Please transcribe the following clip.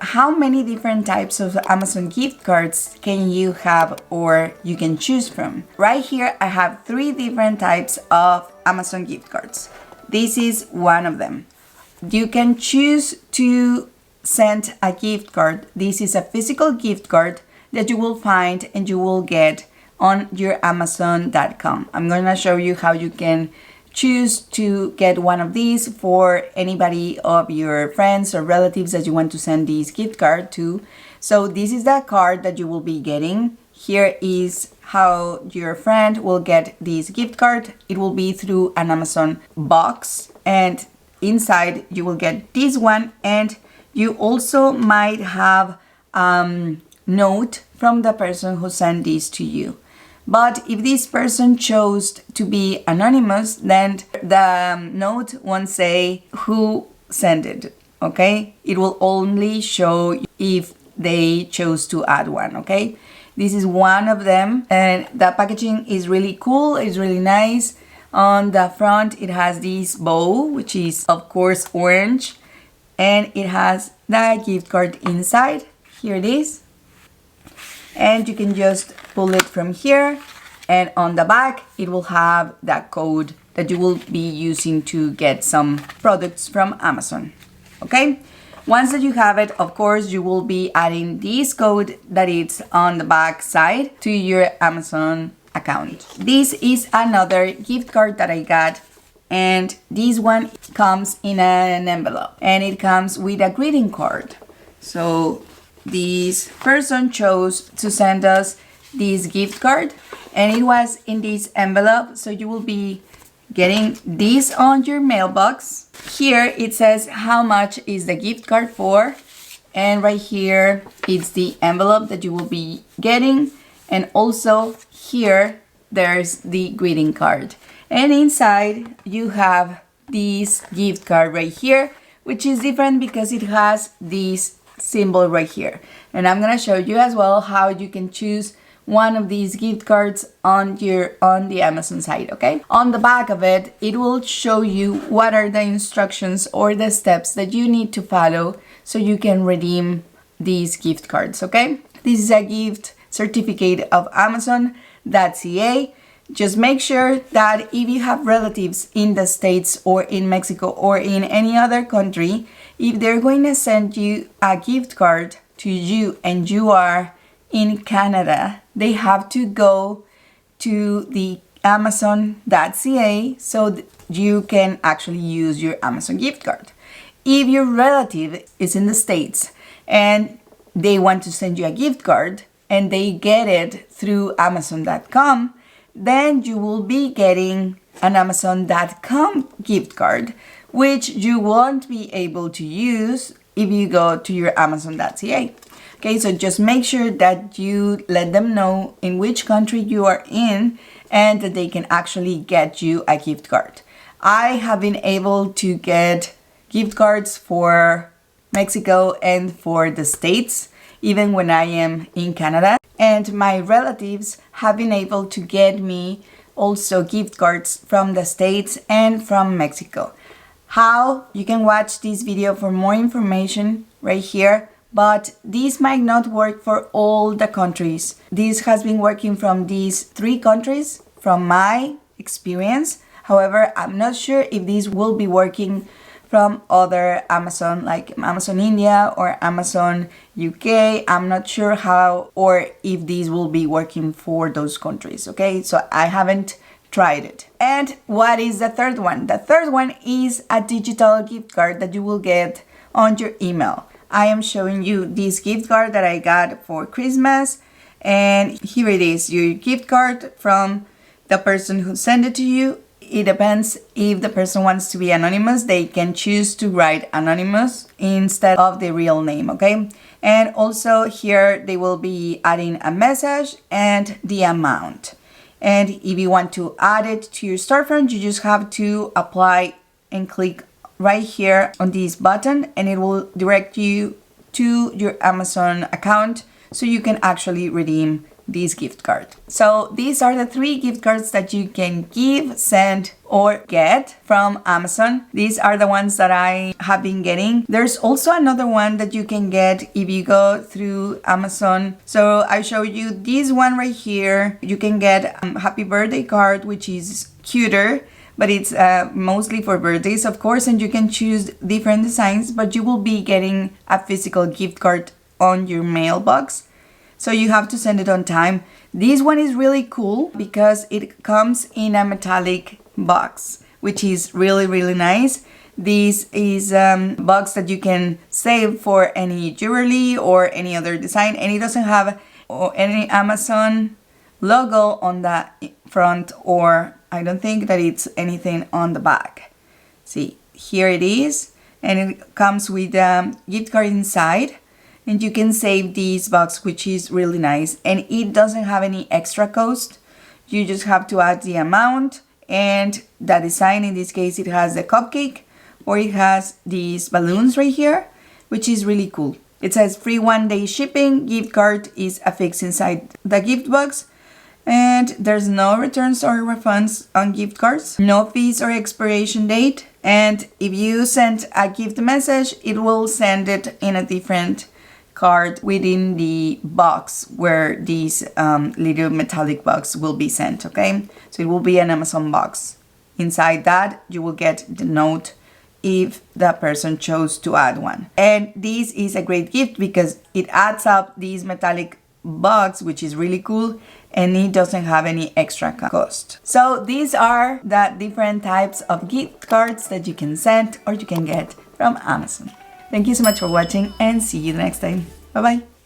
How many different types of Amazon gift cards can you have or you can choose from? Right here I have 3 different types of Amazon gift cards. This is one of them. You can choose to send a gift card. This is a physical gift card that you will find and you will get on your Amazon.com. I'm going to show you how you can choose to get one of these for anybody of your friends or relatives that you want to send this gift card to. So this is the card that you will be getting. Here is how your friend will get this gift card. It will be through an Amazon box, and inside you will get this one, and you also might have note from the person who sent this to you. But if this person chose to be anonymous, then the note won't say who sent it, okay? It will only show if they chose to add one, okay? This is one of them, and the packaging is really cool, it's really nice. On the front, it has this bow, which is of course orange, and it has the gift card inside. Here it is. And you can just pull it from here, and on the back it will have that code that you will be using to get some products from Amazon. Okay, once that you have it, of course you will be adding this code that is on the back side to your Amazon account. This is another gift card that I got, and this one comes in an envelope and it comes with a greeting card. So this person chose to send us this gift card, and it was in this envelope, so you will be getting this on your mailbox. Here it says how much is the gift card for, and right here it's the envelope that you will be getting, and also here there's the greeting card, and inside you have this gift card right here, which is different because it has this symbol right here. And I'm gonna show you as well how you can choose one of these gift cards on the Amazon site, okay? On the back of it, it will show you what are the instructions or the steps that you need to follow so you can redeem these gift cards, okay? This is a gift certificate of Amazon.ca. Just make sure that if you have relatives in the States or in Mexico or in any other country, if they're going to send you a gift card to you and you are in Canada, they have to go to the Amazon.ca so that you can actually use your Amazon gift card. If your relative is in the States and they want to send you a gift card and they get it through Amazon.com, then you will be getting an Amazon.com gift card, which you won't be able to use if you go to your Amazon.ca. Okay, so just make sure that you let them know in which country you are in and that they can actually get you a gift card. I have been able to get gift cards for Mexico and for the States, even when I am in Canada. And my relatives have been able to get me also gift cards from the States and from Mexico. How? You can watch this video for more information right here, but this might not work for all the countries. This has been working from these 3 countries from my experience. However, I'm not sure if this will be working from other Amazon, like Amazon India or Amazon UK. I'm not sure how or if these will be working for those countries, okay? So I haven't tried it. And what is the third one? The third one is a digital gift card that you will get on your email. I am showing you this gift card that I got for Christmas, and here it is, your gift card from the person who sent it to you. It depends if the person wants to be anonymous, they can choose to write anonymous instead of the real name, okay? And also here they will be adding a message and the amount. And if you want to add it to your storefront, you just have to apply and click right here on this button, and it will direct you to your Amazon account so you can actually redeem this gift card. So these are the 3 gift cards that you can give, send, or get from Amazon. These are the ones that I have been getting. There's also another one that you can get if you go through Amazon. So I show you this one right here. You can get a happy birthday card, which is cuter, but it's mostly for birthdays, of course, and you can choose different designs, but you will be getting a physical gift card on your mailbox. So you have to send it on time. This one is really cool because it comes in a metallic box, which is really, really nice. This is a box that you can save for any jewelry or any other design, and it doesn't have any Amazon logo on the front, or I don't think that it's anything on the back. See, here it is, and it comes with a gift card inside. And you can save this box, which is really nice. And it doesn't have any extra cost. You just have to add the amount and the design. In this case, it has the cupcake, or it has these balloons right here, which is really cool. It says free 1-day shipping. Gift card is affixed inside the gift box. And there's no returns or refunds on gift cards. No fees or expiration date. And if you send a gift message, it will send it in a different card within the box where this little metallic box will be sent, okay? So it will be an Amazon box. Inside that, you will get the note if the person chose to add one. And this is a great gift because it adds up this metallic box, which is really cool, and it doesn't have any extra cost. So these are the different types of gift cards that you can send or you can get from Amazon. Thank you so much for watching, and see you next time. Bye bye.